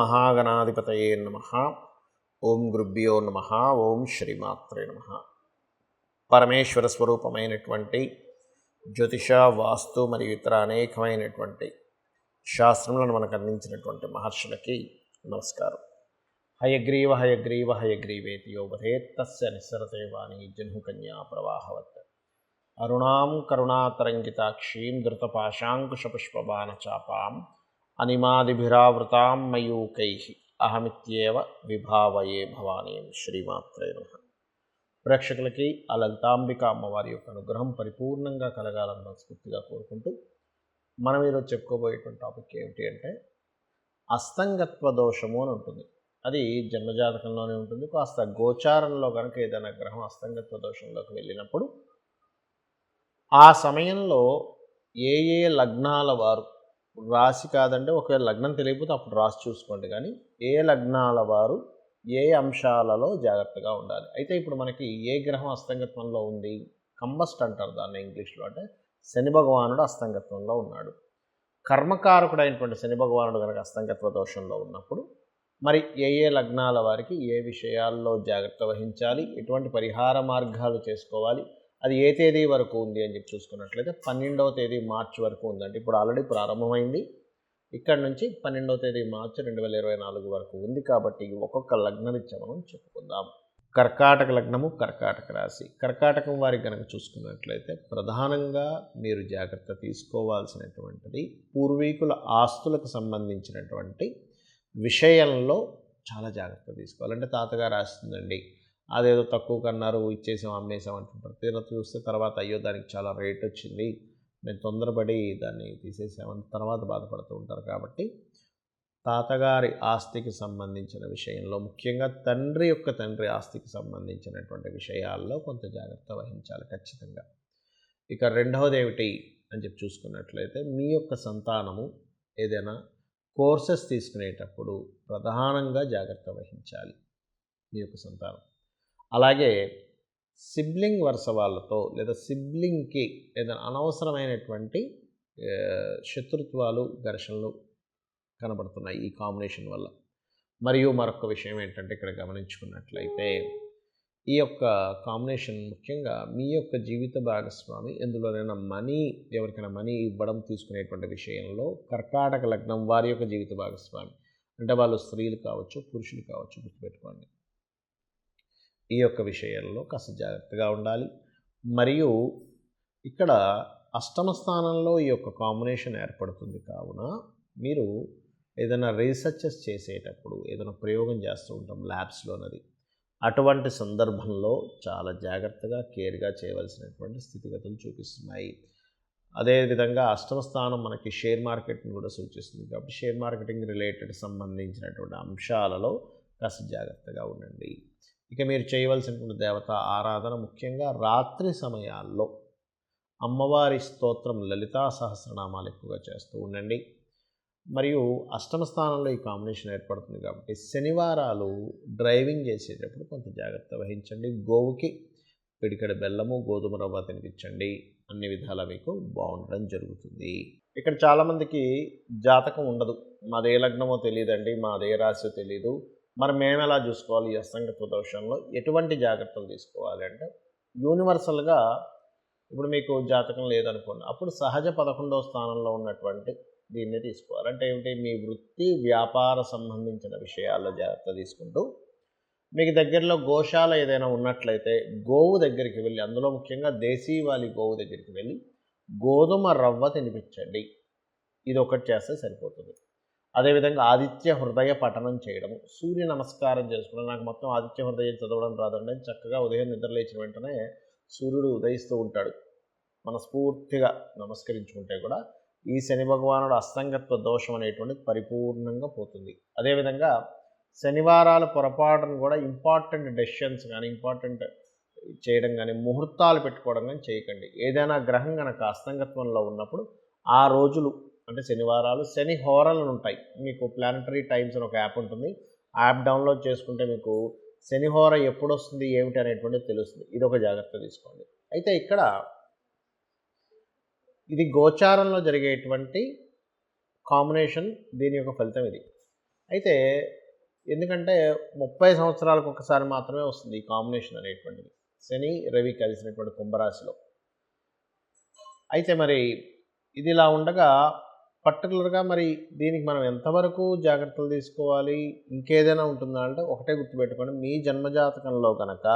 మహాగణాధిపతయే నమః. ఓం గురుభ్యో నమః. ఓం శ్రీమాత్రే నమః. పరమేశ్వర స్వరూపమైనటువంటి జ్యోతిష, వాస్తు మరియు ఇతర అనేకమైనటువంటి శాస్త్రములను మనకు అందించినటువంటి మహర్షులకి నమస్కారం. హయగ్రీవ హయగ్రీవ హయగ్రీవేతి యోవధేత్ తస్య నిస్సరతే వాణి జహ్నుకన్యా ప్రవాహవత్. అరుణాం కరుణాతరంగితాక్షీం ధృతపాశాంకుశపుష్పబాణచాపాం అనిమాదిభిరావృతాం మయూకైః అహమిత్యేవ విభావయే భవానీం. శ్రీమాత్రే నమః. ప్రేక్షకులకి ఆ లలితాంబిక అమ్మవారి యొక్క అనుగ్రహం పరిపూర్ణంగా కలగాలని మనస్ఫూర్తిగా కోరుకుంటూ మనం ఈరోజు చెప్పుకోబోయేటువంటి టాపిక్ ఏమిటి అంటే అస్తంగత్వ దోషము అని ఉంటుంది. అది జన్మజాతకంలోనే ఉంటుంది. కాస్త గోచారంలో కనుక ఏదైనా గ్రహం అస్తంగత్వ దోషంలోకి వెళ్ళినప్పుడు ఆ సమయంలో ఏ ఏ లగ్నాల వారు, రాశి కాదంటే ఒకవేళ లగ్నం తెలియకపోతే అప్పుడు రాశి చూసుకోండి, కానీ ఏ లగ్నాల వారు ఏ అంశాలలో జాగ్రత్తగా ఉండాలి. అయితే ఇప్పుడు మనకి ఏ గ్రహం అస్తంగత్వంలో ఉంది, కంబస్ట్ అంటారు దాన్ని ఇంగ్లీష్లో, అంటే శని భగవానుడు అస్తంగత్వంలో ఉన్నాడు. కర్మకారకుడైనటువంటి శని భగవానుడు కనుక అస్తంగత్వ దోషంలో ఉన్నప్పుడు మరి ఏ ఏ లగ్నాల వారికి ఏ విషయాల్లో జాగ్రత్త వహించాలి, ఎటువంటి పరిహార మార్గాలు చేసుకోవాలి, అది ఏ తేదీ వరకు ఉంది అని చెప్పి చూసుకున్నట్లయితే 12వ తేదీ మార్చి వరకు ఉందంటే ఇప్పుడు ఆల్రెడీ ప్రారంభమైంది. ఇక్కడ నుంచి 12వ తేదీ మార్చి 2024 వరకు ఉంది. కాబట్టి ఒక్కొక్క లగ్నరీత్యా మనం చెప్పుకుందాం. కర్కాటక లగ్నము, కర్కాటక రాశి. కర్కాటకం వారికి కనుక చూసుకున్నట్లయితే ప్రధానంగా మీరు జాగ్రత్త తీసుకోవాల్సినటువంటిది పూర్వీకుల ఆస్తులకు సంబంధించినటువంటి విషయంలో చాలా జాగ్రత్త తీసుకోవాలి. అంటే తాతగారు ఆస్తుందండి, అదేదో తక్కువ కన్నారు, ఇచ్చేసాం, అమ్మేసాం అంటుంటారు. తీరా చూస్తే తర్వాత అయ్యో దానికి చాలా రేట్ వచ్చింది, మేము తొందరపడి దాన్ని తీసేసామని తర్వాత బాధపడుతూ ఉంటారు. కాబట్టి తాతగారి ఆస్తికి సంబంధించిన విషయంలో, ముఖ్యంగా తండ్రి ఆస్తికి సంబంధించినటువంటి విషయాల్లో కొంత జాగ్రత్త వహించాలి ఖచ్చితంగా. ఇక రెండవది ఏమిటి అని చెప్పి చూసుకున్నట్లయితే మీ యొక్క సంతానము ఏదైనా కోర్సెస్ తీసుకునేటప్పుడు ప్రధానంగా జాగ్రత్త వహించాలి మీ యొక్క సంతానం. అలాగే సిబ్లింగ్ వరుస వాళ్ళతో లేదా సిబ్లింగ్కి ఏదైనా అనవసరమైనటువంటి శత్రుత్వాలు, ఘర్షణలు కనబడుతున్నాయి ఈ కాంబినేషన్ వల్ల. మరియు మరొక విషయం ఏంటంటే ఇక్కడ గమనించుకున్నట్లయితే ఈ యొక్క కాంబినేషన్ ముఖ్యంగా మీ యొక్క జీవిత భాగస్వామి ఎందులోనైనా ఎవరికైనా మనీ ఇవ్వడం తీసుకునేటువంటి విషయంలో కర్కాటక లగ్నం వారి యొక్క జీవిత భాగస్వామి అంటే వాళ్ళు స్త్రీలు కావచ్చు, పురుషులు కావచ్చు, గుర్తుపెట్టుకోండి. ఈ యొక్క విషయాల్లో కాస్త జాగ్రత్తగా ఉండాలి. మరియు ఇక్కడ అష్టమ స్థానంలో ఈ యొక్క కాంబినేషన్ ఏర్పడుతుంది. కావున మీరు ఏదైనా రీసెర్చెస్ చేసేటప్పుడు ఏదైనా ప్రయోగం చేస్తూ ఉంటాం ల్యాబ్స్లోనది, అటువంటి సందర్భంలో చాలా జాగ్రత్తగా కేర్గా చేయవలసినటువంటి స్థితిగతులు చూపిస్తున్నాయి. అదేవిధంగా అష్టమ స్థానం మనకి షేర్ మార్కెట్ని కూడా సూచిస్తుంది. కాబట్టి షేర్ మార్కెటింగ్ రిలేటెడ్ సంబంధించినటువంటి అంశాలలో కాస్త జాగ్రత్తగా ఉండండి. ఇక మీరు చేయవలసినటువంటి దేవత ఆరాధన, ముఖ్యంగా రాత్రి సమయాల్లో అమ్మవారి స్తోత్రం, లలితా సహస్రనామాలు ఎక్కువగా చేస్తూ ఉండండి. మరియు అష్టమ స్థానంలో ఈ కాంబినేషన్ ఏర్పడుతుంది కాబట్టి శనివారాలు డ్రైవింగ్ చేసేటప్పుడు కొంత జాగ్రత్త వహించండి. గోవుకి పిడికెడు బెల్లము, గోధుమ రవ్వ తినిపించండి. అన్ని విధాలా మీకు బాగుండడం జరుగుతుంది. ఇక్కడ చాలామందికి జాతకం ఉండదు, మాదే లగ్నమో తెలియదండి, మాదే రాశి తెలియదు, మరి మేము ఎలా చూసుకోవాలి ఈ అస్తంగత్వ దోషంలో, ఎటువంటి జాగ్రత్తలు తీసుకోవాలి అంటే యూనివర్సల్గా ఇప్పుడు మీకు జాతకం లేదనుకోండి, అప్పుడు సహజ 11వ స్థానంలో ఉన్నటువంటి దీన్ని తీసుకోవాలి. అంటే ఏమిటి, మీ వృత్తి వ్యాపార సంబంధించిన విషయాల్లో జాగ్రత్త తీసుకుంటూ మీకు దగ్గరలో గోశాల ఏదైనా ఉన్నట్లయితే గోవు దగ్గరికి వెళ్ళి, అందులో ముఖ్యంగా దేశీవాలి గోవు దగ్గరికి వెళ్ళి గోధుమ రవ్వ తినిపించండి. ఇది ఒకటి చేస్తే సరిపోతుంది. అదేవిధంగా ఆదిత్య హృదయ పఠనం చేయడము, సూర్య నమస్కారం చేసుకోవడం. నాకు మొత్తం ఆదిత్య హృదయం చదవడం రాదండి, చక్కగా ఉదయం నిద్ర లేచిన వెంటనే సూర్యుడు ఉదయిస్తూ ఉంటాడు, మనస్ఫూర్తిగా నమస్కరించుకుంటే కూడా ఈ శని భగవానుడు అస్తంగత్వ దోషం అనేటువంటిది పరిపూర్ణంగా పోతుంది. అదేవిధంగా శనివారాల పొరపాటును కూడా ఇంపార్టెంట్ డెసిషన్స్ కానీ, ఇంపార్టెంట్ చేయడం కానీ, ముహూర్తాలు పెట్టుకోవడం కానీ చేయకండి. ఏదైనా గ్రహం కనుక అస్తంగత్వంలో ఉన్నప్పుడు ఆ రోజులు అంటే శనివారాలు శని హోరలు ఉంటాయి. మీకు ప్లానటరీ టైమ్స్ అని ఒక యాప్ ఉంటుంది, ఆ యాప్ డౌన్లోడ్ చేసుకుంటే మీకు శని హోర ఎప్పుడు వస్తుంది ఏమిటి అనేటువంటిది తెలుస్తుంది. ఇది ఒక జాగ్రత్త తీసుకోండి. అయితే ఇక్కడ ఇది గోచారంలో జరిగేటువంటి కాంబినేషన్, దీని యొక్క ఫలితం ఇది. అయితే ఎందుకంటే 30 సంవత్సరాలకు ఒకసారి మాత్రమే వస్తుంది ఈ కాంబినేషన్ అనేటువంటిది, శని రవి కలిసినటువంటి కుంభరాశిలో. అయితే మరి ఇది ఇలా ఉండగా పర్టికులర్గా మరి దీనికి మనం ఎంతవరకు జాగ్రత్తలు తీసుకోవాలి, ఇంకేదైనా ఉంటుందా అంటే ఒకటే గుర్తుపెట్టుకోండి, మీ జన్మజాతకంలో కనుక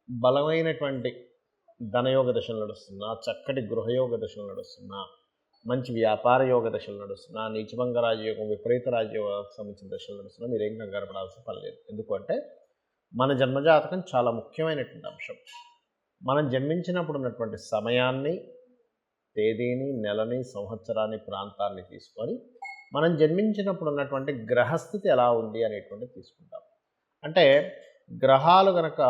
బలమైనటువంటి ధనయోగ దశలు నడుస్తున్నా, చక్కటి గృహయోగ దశలు నడుస్తున్నా, మంచి వ్యాపార యోగ దశలు నడుస్తున్నా, నీచభంగ రాజయోగం విపరీత రాజయోగానికి సంబంధించిన దశలు నడుస్తున్నా మీరేం కంగారు పడాల్సిన పని లేదు. ఎందుకంటే మన జన్మజాతకం చాలా ముఖ్యమైనటువంటి అంశం. మనం జన్మించినప్పుడు ఉన్నటువంటి సమయాన్ని, తేదీని, నెలని, సంవత్సరాన్ని, ప్రాంతాన్ని తీసుకొని మనం జన్మించినప్పుడు ఉన్నటువంటి గ్రహస్థితి ఎలా ఉంది అనేటువంటిది తీసుకుంటాం. అంటే గ్రహాలు గనక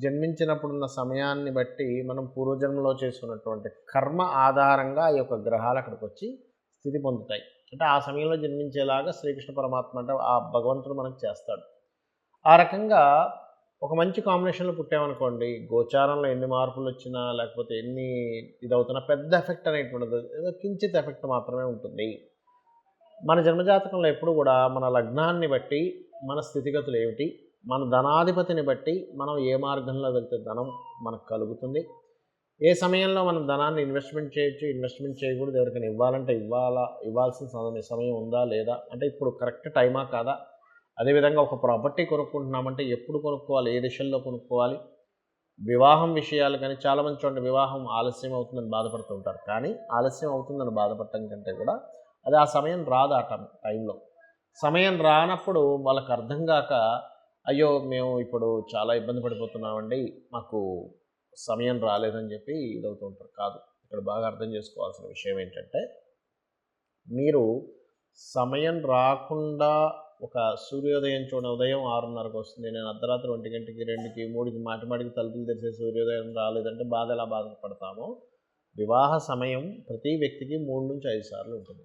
జన్మించినప్పుడున్న సమయాన్ని బట్టి మనం పూర్వజన్మలో చేసుకున్నటువంటి కర్మ ఆధారంగా ఈ యొక్క గ్రహాలు అక్కడికి వచ్చి స్థితి పొందుతాయి. అంటే ఆ సమయంలో జన్మించేలాగా శ్రీకృష్ణ పరమాత్మ అంటే ఆ భగవంతుడు మనకు చేస్తాడు. ఆ రకంగా ఒక మంచి కాంబినేషన్లో పుట్టామనుకోండి, గోచారంలో ఎన్ని మార్పులు వచ్చినా లేకపోతే ఎన్ని ఇదవుతున్నా పెద్ద ఎఫెక్ట్ అనేటువంటిది ఏదో కించిత్ ఎఫెక్ట్ మాత్రమే ఉంటుంది. మన జన్మజాతకంలో ఎప్పుడు కూడా మన లగ్నాన్ని బట్టి మన స్థితిగతులు ఏమిటి, మన ధనాధిపతిని బట్టి మనం ఏ మార్గంలో వెళ్తే ధనం మనకు కలుగుతుంది, ఏ సమయంలో మనం ధనాన్ని ఇన్వెస్ట్మెంట్ చేయొచ్చు, ఇన్వెస్ట్మెంట్ చేయకూడదు, ఎవరికైనా ఇవ్వాలంటే ఇవ్వాల్సిన సమయం ఉందా లేదా, అంటే ఇప్పుడు కరెక్ట్ టైమా కాదా, అదేవిధంగా ఒక ప్రాపర్టీ కొనుక్కుంటున్నామంటే ఎప్పుడు కొనుక్కోవాలి, ఏ దిశల్లో కొనుక్కోవాలి, వివాహం విషయాలు కానీ చాలామంది చూడండి వివాహం ఆలస్యం అవుతుందని బాధపడుతూ ఉంటారు. కానీ ఆలస్యం అవుతుందని బాధపడటం కంటే కూడా అది ఆ సమయం రాదు. ఆ టైంలో సమయం రానప్పుడు వాళ్ళకి అర్థం కాక అయ్యో మేము ఇప్పుడు చాలా ఇబ్బంది పడిపోతున్నామండి, మాకు సమయం రాలేదని చెప్పి ఇదవుతూ ఉంటారు. కాదు, ఇక్కడ బాగా అర్థం చేసుకోవాల్సిన విషయం ఏంటంటే మీరు సమయం రాకుండా ఒక సూర్యోదయం చూడండి, ఉదయం 6:30కి వస్తుంది, నేను అర్ధరాత్రి 1 గంటకి 2కి 3కి మాటిమాటికి తలుపులు తెరిసే సూర్యోదయం రాలేదంటే బాధ ఎలా బాధపడతామో, వివాహ సమయం ప్రతి వ్యక్తికి 3 నుంచి 5 సార్లు ఉంటుంది.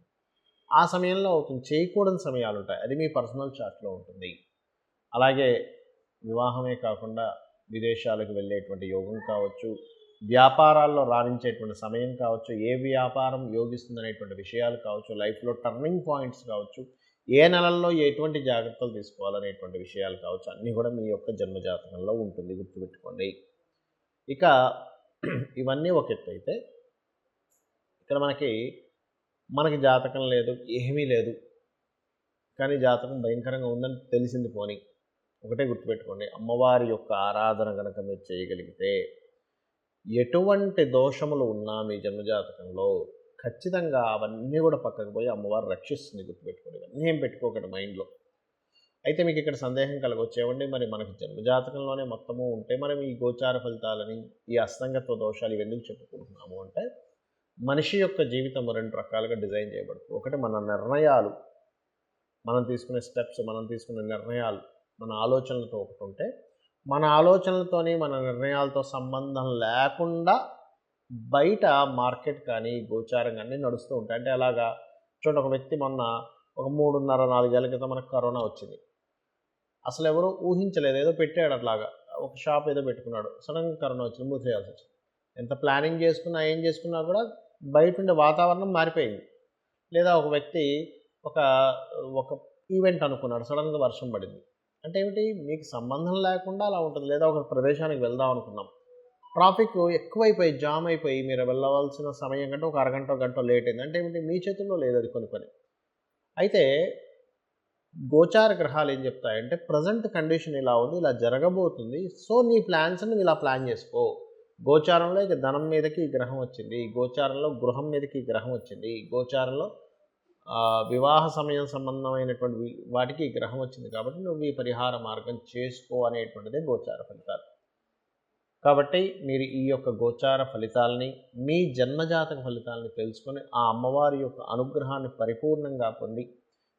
ఆ సమయంలో అవుతుంది, చేయకూడని సమయాలు ఉంటాయి, అది మీ పర్సనల్ చార్ట్లో ఉంటుంది. అలాగే వివాహమే కాకుండా విదేశాలకు వెళ్ళేటువంటి యోగం కావచ్చు, వ్యాపారాల్లో రాణించేటువంటి సమయం కావచ్చు, ఏ వ్యాపారం యోగిస్తుందనేటువంటి విషయాలు కావచ్చు, లైఫ్లో టర్నింగ్ పాయింట్స్ కావచ్చు, ఏ నెలల్లో ఎటువంటి జాగ్రత్తలు తీసుకోవాలనేటువంటి విషయాలు కావచ్చు, అన్నీ కూడా మీ యొక్క జన్మజాతకంలో ఉంటుంది, గుర్తుపెట్టుకోండి. ఇక ఇవన్నీ ఒక ఎత్తు అయితే ఇక్కడ మనకి జాతకం లేదు, ఏమీ లేదు, కానీ జాతకం భయంకరంగా ఉందని తెలిసింది పోని ఒకటే గుర్తుపెట్టుకోండి, అమ్మవారి యొక్క ఆరాధన కనుక మీరు చేయగలిగితే ఎటువంటి దోషములు ఉన్నా మీ జన్మజాతకంలో ఖచ్చితంగా అవన్నీ కూడా పక్కకు పోయి అమ్మవారు రక్షిస్తుంది, గుర్తుపెట్టుకోండి. ఇవన్నీ ఏం పెట్టుకోకండి మైండ్లో. అయితే మీకు ఇక్కడ సందేహం కలగొచ్చేవండి, మరి మనకి జన్మజాతకంలోనే మొత్తము ఉంటే మరి ఈ గోచార ఫలితాలని, ఈ అస్తంగత్వ దోషాలు ఇవన్నీ చెప్పుకుంటున్నాము అంటే మనిషి యొక్క జీవితం 2 రకాలుగా డిజైన్ చేయబడుతుంది. ఒకటి మన నిర్ణయాలు, మనం తీసుకునే స్టెప్స్, మనం తీసుకునే నిర్ణయాలు, మన ఆలోచనలతో ఒకటి ఉంటే, మన ఆలోచనలతోని మన నిర్ణయాలతో సంబంధం లేకుండా బయట మార్కెట్ కానీ గోచారం కానీ నడుస్తూ ఉంటాయి. అంటే అలాగా చూడండి, ఒక వ్యక్తి మొన్న ఒక 3.5-4 ఏళ్ల క్రితం మనకు కరోనా వచ్చింది. అసలు ఎవరు ఊహించలేదు, ఏదో పెట్టాడు అట్లాగా, ఒక షాప్ ఏదో పెట్టుకున్నాడు, సడన్గా కరోనా వచ్చింది, మూసేయాల్సి వచ్చింది. ఎంత ప్లానింగ్ చేసుకున్నా ఏం చేసుకున్నా కూడా బయట ఉండే వాతావరణం మారిపోయింది. లేదా ఒక వ్యక్తి ఒక ఒక ఈవెంట్ అనుకున్నాడు, సడన్గా వర్షం పడింది. అంటే ఏమిటి, మీకు సంబంధం లేకుండా అలా ఉంటుంది. లేదా ఒక ప్రదేశానికి వెళ్దాం అనుకున్నాం, ట్రాఫిక్ ఎక్కువైపోయి జామ్ అయిపోయి మీరు వెళ్ళవలసిన సమయం కంటే ఒక అరగంట గంట లేట్ అయింది. అంటే ఏమిటి, మీ చేతుల్లో లేదు అది కొన్ని. అయితే గోచార గ్రహాలు ఏం చెప్తాయంటే ప్రజెంట్ కండిషన్ ఇలా ఉంది, ఇలా జరగబోతుంది, సో నీ ప్లాన్స్ని నువ్వు ఇలా ప్లాన్ చేసుకో. గోచారంలో ఇక ధనం మీదకి ఈ గ్రహం వచ్చింది, గోచారంలో గృహం మీదకి ఈ గ్రహం వచ్చింది, గోచారంలో వివాహ సమయం సంబంధమైనటువంటి వాటికి ఈ గ్రహం వచ్చింది, కాబట్టి నువ్వు ఈ పరిహార మార్గం చేసుకో అనేటువంటిదే గోచార ఫలితాలు. కాబట్టి మీరు ఈ యొక్క గోచార ఫలితాలని, మీ జన్మజాతక ఫలితాలని తెలుసుకొని ఆ అమ్మవారి యొక్క అనుగ్రహాన్ని పరిపూర్ణంగా పొంది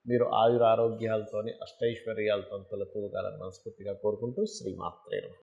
మీరు ఆయురారోగ్యాలతోని అష్టైశ్వర్యాలతో తొలతూగాలని మనస్ఫూర్తిగా కోరుకుంటూ శ్రీమాత్రే నమః.